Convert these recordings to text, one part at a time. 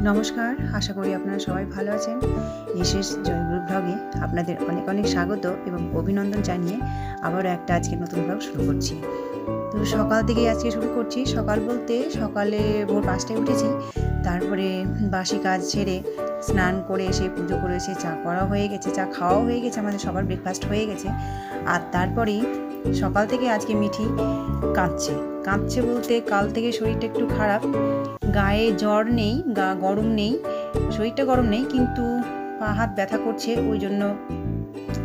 নমস্কার, আশা করি আপনারা সবাই ভালো আছেন। এসএস জয়গুরু ব্লগে আপনাদের অনেক অনেক স্বাগত এবং অভিনন্দন জানিয়ে আবারও একটা আজকে নতুন ব্লগ শুরু করছি। তো সকাল থেকে আজকে শুরু করছি। সকাল বলতে সকালে ভোর 5টায় উঠেছি, তারপরে বাসি কাজ ছেড়ে স্নান করে এসে পুজো করে এসে চা করা হয়ে গেছে, চা খাওয়াও হয়ে গেছে, আমাদের সবার ব্রেকফাস্ট হয়ে গেছে। আর তারপরেই সকাল থেকে আজকে মিঠি কাঁদছে বলতে কাল থেকে শরীরটা একটু খারাপ, গায়ে জ্বর নেই, গা গরম নেই, শরীরটা গরম নেই, কিন্তু পা হাত ব্যথা করছে, ওই জন্য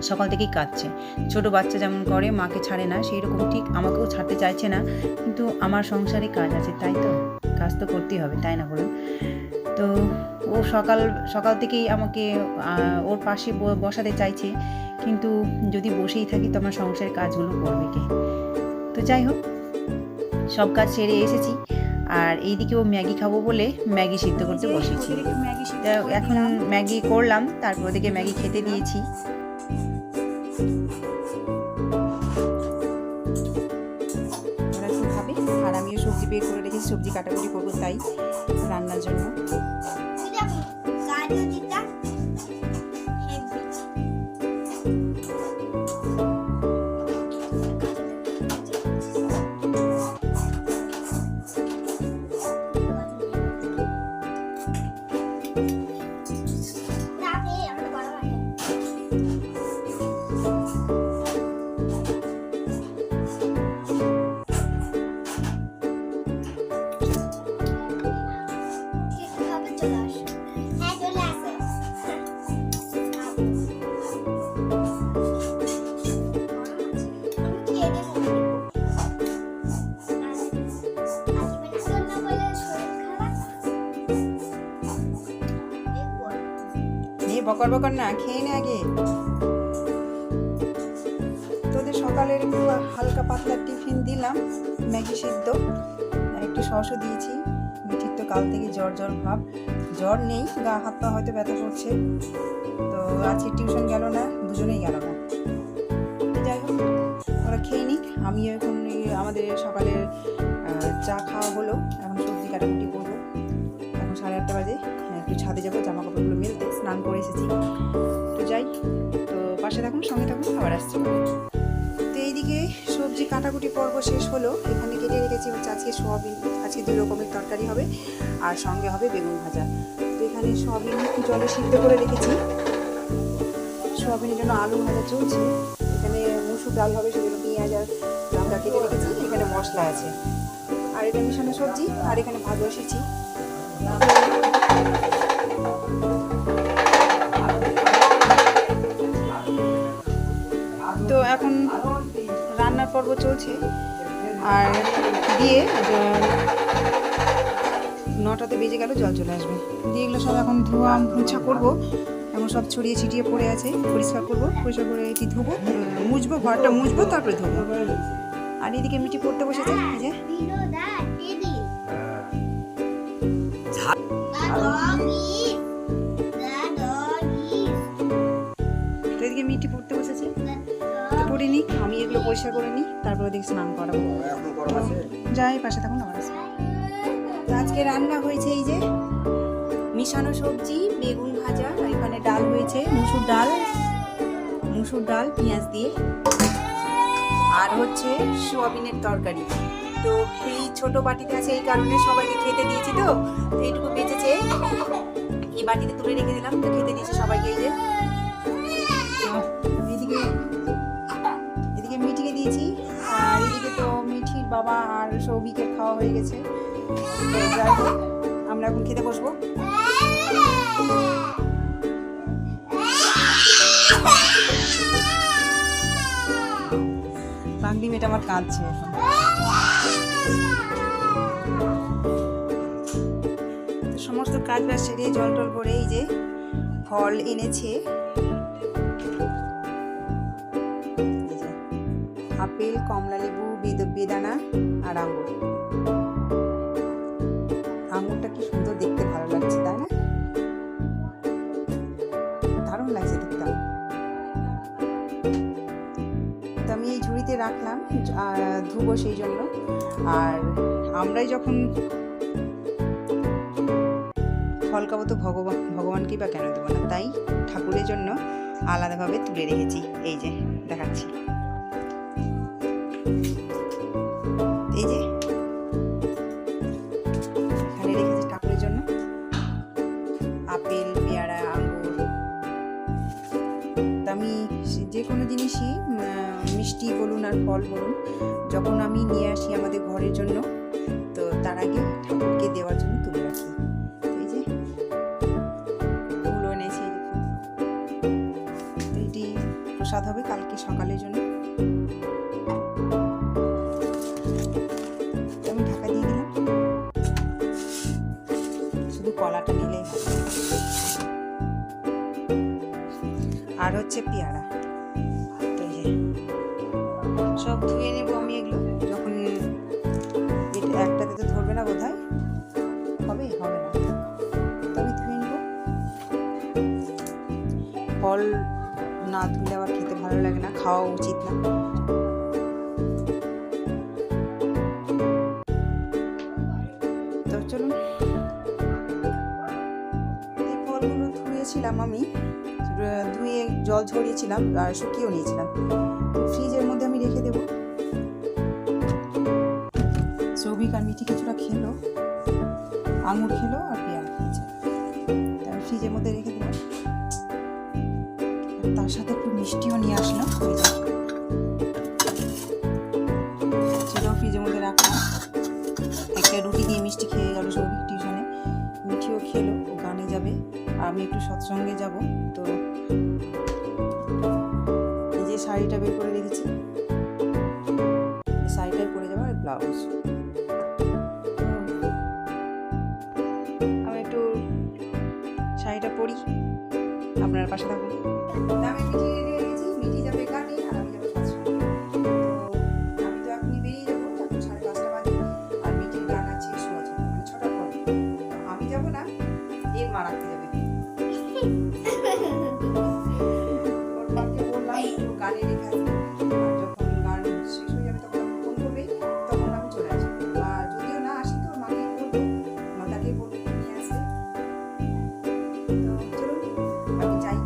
সকাল থেকেই কাঁদছে। ছোট বাচ্চা যেমন করে, মাকে ছাড়ে না, সেই রকম ঠিক আমাকেও ছাড়তে চাইছে না, কিন্তু আমার সংসারে কাজ আছে, তাই তো কাজ তো করতেই হবে, তাই না বলুন? তো ও সকাল থেকেই আমাকে ওর পাশে বসাতে চাইছে, কিন্তু যদি বসেই থাকি তো আমার সংসারের কাজগুলো করবে কে? তো যাই হোক, সব কাজ সেরে এসেছি। আর এইদিকে ও ম্যাগি খাবো বলে ম্যাগি সিদ্ধ করতে বসেছি। এখন ম্যাগি করলাম, তারপর ওদিকে ম্যাগি খেতে দিয়েছি। ওরা একটু খাবে, আর আমিও সবজি বের করে রেখেছি, সবজি কাটাকুটি করবো তাই রান্নার জন্য। বকর বকর না, খেয়ে নে আগে। তোদের সকালের একটু হালকা পাতলা টিফিন দিলাম, ম্যাগি সিদ্ধ, একটু সসও দিয়েছি। মিঠির তো কাল থেকে জ্বর ভাব, জ্বর নেই, গা হাত পা হয়তো ব্যথা করছে, তো আজকে টিউশন গেল না, দুজনেই গেল না। যাই হোক, ওরা খেয়ে নিক, আমি এখন আমাদের সকালের চা খাওয়া হলো, এখন সবজি কাটাকুটি করবো। এখন 8:30 বাজে, একটু ছাদে যাবো জামা কাপড়গুলো মেলতে, স্নান করে এসেছি। তো যাই, তো পাশে থাকুন, সঙ্গে থাকুন, আবার আসছি। তো এইদিকে সবজি কাটাকুটি পর্ব শেষ হলো, এখানে কেটে রেখেছি হচ্ছে আজকে সোয়াবিন, আজকে 2 রকমের তরকারি হবে, আর সঙ্গে হবে বেগুন ভাজা। তো এখানে সোয়াবিন জলে সিদ্ধ করে রেখেছি, সোয়াবিনের জন্য আলু ভাজা চলছে। এখানে মুসুর ডাল হবে, সেগুলো পেঁয়াজ আর লঙ্কা কেটে রেখেছি, এখানে মশলা আছে, আর এটা মিশানো সবজি, আর এখানে ভাত বসেছি। তো এখন রান্নার পর্ব চলছে, আর দিয়ে 9টাতে বেজে গেল, জল চলে আসবে, দিয়ে এগুলো সব এখন ধোয়া মুছা করবো। এখন সব ছড়িয়ে ছিটিয়ে পড়ে আছে, পরিষ্কার করবো, পরিষ্কার করে এটি ধোবো, মুছবো, ঘরটা মুছবো, তারপরে ধোবো। আর এদিকে মিটি পড়তে বসেছে, এই যে এদিকে মিটি পড়তে বসেছে, তো পড়ে নিক, আমি এগুলো পরিষ্কার করে নিই, তারপরে দেখি স্নান করাবো। যাই, পাশে থাকুন, আমার আসবে। আজকে রান্না হয়েছে এই যে মিশানো সবজি, বেগুন ভাজা, আর এখানে ডাল হয়েছে, মুসুর ডাল পেঁয়াজ দিয়ে, আর হচ্ছে সোয়াবিনের তরকারি। তো এই ছোট বাটিতে আছে, এই কারণে সবাইকে খেতে দিয়েছি, তো এইটুকু বেঁচেছে, এই বাটিতে তুলে রেখে দিলাম, তো খেতে দিয়েছি সবাইকে। এই যে এদিকে মিঠিকে দিয়েছি, আর এদিকে তো মিঠির বাবা আর সৌভিকের খাওয়া হয়ে গেছে। যাই হোক, আমরা এখন খেতে বসবো। বাংলি মেয়েটা আমার কাঁদছে এখন। সমস্ত কাজ বাজ সেরে জল টল করে এই যে ফল এনেছে, আপেল, কমলা লেবু, বেদানা আর আঙ্গুর। আঙ্গুরটা কি সুন্দর দেখতে, ভালো লাগছে তাই না? দারুণ লাগছে দেখতে। তো আমি এই ঝুড়িতে রাখলাম, ধুবো সেই জন্য। আর আমরাই যখন ফল খাবো তো ভগবানকেই বা কেন দেবো না, তাই ঠাকুরের জন্য আলাদাভাবে তুলে রেখেছি। এই যে দেখাচ্ছি, এই যে এখানে রেখেছি ঠাকুরের জন্য আপেল, পেয়ারা, আঙ্গুর। তো আমি যে কোনো জিনিসই মিষ্টি বলুন আর ফল বলুন, যখন আমি নিয়ে আসি আমাদের ঘরের জন্য, তো তার আগে ঠাকুরকে দেওয়ার জন্য তুলে রাখি। এই যে ফুলও এনেছি, এটি প্রসাদ হবে কালকে সকালের জন্য। আমি ঢাকা দিয়ে দিলাম, শুধু কলাটা নিলেই হবে। আর হচ্ছে পেয়ারা, তো এই যে সব ধুয়ে নেব আমি এগুলো। যখন একটাতে তো ধরবে না, বোধ হয় হবে না, তবে ধুয়ে নেব। ফল না ধুলে আবার খেতে ভালো লাগে না, খাওয়া উচিত না। তো চলুন, এই ফলগুলো ধুয়েছিলাম আমি, ধুয়ে জল ঝরিয়েছিলাম আর শুকিয়েও নিয়েছিলাম। ফ্রিজের মধ্যে আমি রেখে দেবো। সৌভিক আর মিঠি কিছুটা খেলো, আঙুর খেলো আর পেয়ারা খেয়েছে, আমি ফ্রিজের মধ্যে রেখে দেবো। তার সাথে একটু মিষ্টিও নিয়ে আসলাম, সেটাও ফ্রিজের মধ্যে রাখলাম। একটা রুটি দিয়ে মিষ্টি খেয়ে গেল সৌভিক টিউশনে, মিঠিও খেলো, ও গানে যাবে আর আমি একটু সৎসঙ্গে যাব। তো এই যে শাড়িটা বের করে রেখেছি, শাড়িটাই পরে যাবো আর ব্লাউজ। আমি একটু শাড়িটা পরি, আপনার পাশে থাকুন। আমি মিঠি রেডি হয়ে গেছি, মিঠি যাবে গানে আর আমি যাবো সৎসঙ্গে। তো আমি তো এখনই বেরিয়ে যাবো, এখন 5:30 বাজে, আর মিঠির গান আছে 6টার পরে। আমি যাবো না, এর মা রাখতে যাবে। ওর মাকে বললাম একটু গানে রেখে আসবে, আর যখন গান শেষ হয়ে যাবে তখন ফোন করবে, তখন আমি চলে আসবো। আর যদিও না আসি তো মাকে বলবো, মাতাকে বলবো নিয়ে আসবে। তো চলুন আমি যাই।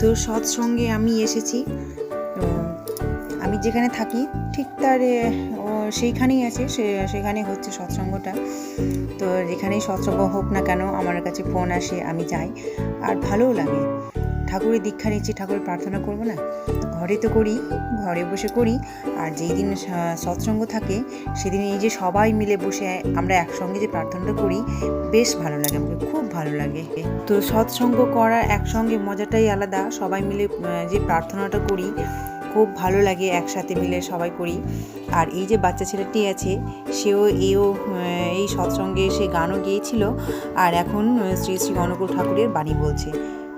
তো সৎসঙ্গে আমি এসেছি। তো আমি যেখানে থাকি ঠিক তার সেইখানেই আছে, সেখানে হচ্ছে সৎসঙ্গটা। তো যেখানেই সৎসঙ্গ হোক না কেন, আমার কাছে ফোন আসে, আমি যাই, আর ভালোও লাগে। ঠাকুরের দীক্ষা নিচ্ছি, ঠাকুরের প্রার্থনা করবো না, ঘরে তো করি, ঘরে বসে করি। আর যেই দিন সৎসঙ্গ থাকে সেদিন এই যে সবাই মিলে বসে আমরা একসঙ্গে যে প্রার্থনাটা করি, বেশ ভালো লাগে, আমাকে খুব ভালো লাগে। তো সৎসঙ্গ করার একসঙ্গে মজাটাই আলাদা, সবাই মিলে যে প্রার্থনাটা করি খুব ভালো লাগে, একসাথে মিলে সবাই করি। আর এই যে বাচ্চা ছেলেটি আছে, সেও এই সৎসঙ্গে সে গানও গিয়েছিল, আর এখন শ্রী শ্রী অনুকূল ঠাকুরের বাণী বলছে।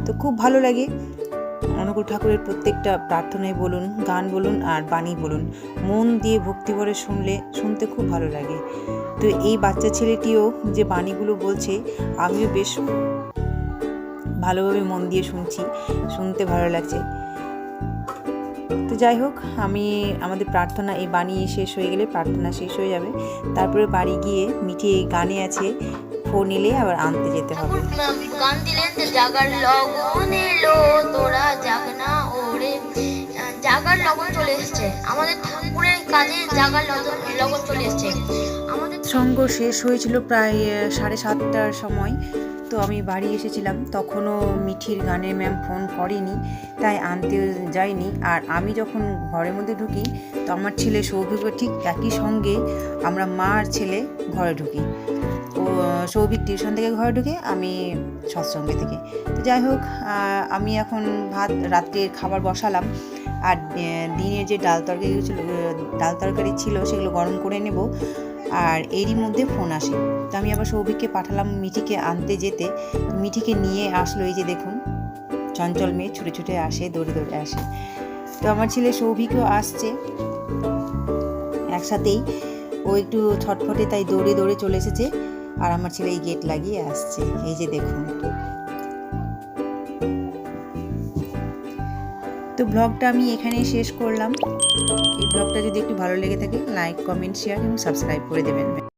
তো খুব ভালো লাগে, অনুকূল ঠাকুরের প্রত্যেকটা প্রার্থনায় বলুন, গান বলুন আর বাণী বলুন, মন দিয়ে ভক্তি ভরে শুনতে খুব ভালো লাগে। তো এই বাচ্চা ছেলেটিও যে বাণীগুলো বলছে, আমিও বেশ ভালোভাবে মন দিয়ে শুনতে ভালো লাগছে। তো যাই হোক, আমাদের প্রার্থনা এই বাণী শেষ হয়ে গেলে প্রার্থনা শেষ হয়ে যাবে, তারপরে বাড়ি গিয়ে মিঠি গানে আছে, ফোন এলে আবার আনতে যেতে হবে। গান দিলেন যে জাগার লগন এলো, তোরা জাগনা ওরে, জাগার লগন চলে এসছে, আমাদের ঠাকুরের কাজে জাগার লগন চলে এসছে। আমাদের সঙ্গ শেষ হয়েছিল প্রায় 7:30টার সময়। তো আমি বাড়ি এসেছিলাম, তখনও মিঠির গানের ম্যাম ফোন করেনি, তাই আনতে যাইনি। আর আমি যখন ঘরের মধ্যে ঢুকি, তো আমার ছেলে সৌভিক ঠিক একই সঙ্গে আমরা মা আর ছেলে ঘরে ঢুকি। ও সৌভিক টিউশন থেকে ঘরে ঢুকে, আমি সৎসঙ্গে থেকে। তো যাই হোক, আমি এখন রাত্রের খাবার বসালাম, আর দিনের যে ডাল তরকারি ছিল সেগুলো গরম করে নেব। আর এরই মধ্যে ফোন আসে, তো আমি আবার সৌভিককে পাঠালাম মিঠিকে আনতে যেতে। মিঠিকে নিয়ে আসলো, এই যে দেখুন, চঞ্চল মেয়ে ছুটে ছুটে আসে, দৌড়ে দৌড়ে আসে। তো আমার ছেলে সৌভিকও আসছে একসাথেই, ও একটু ছটফটে, তাই দৌড়ে দৌড়ে চলে এসেছে। আর আমার ছেলে এই গেট লাগিয়ে আসছে, এই যে দেখুন। তো ব্লগটা আমি এখানেই শেষ করলাম। এই ব্লগটা যদি একটু ভালো লেগে থাকে লাইক, কমেন্ট, শেয়ার এবং সাবস্ক্রাইব করে দেবেন।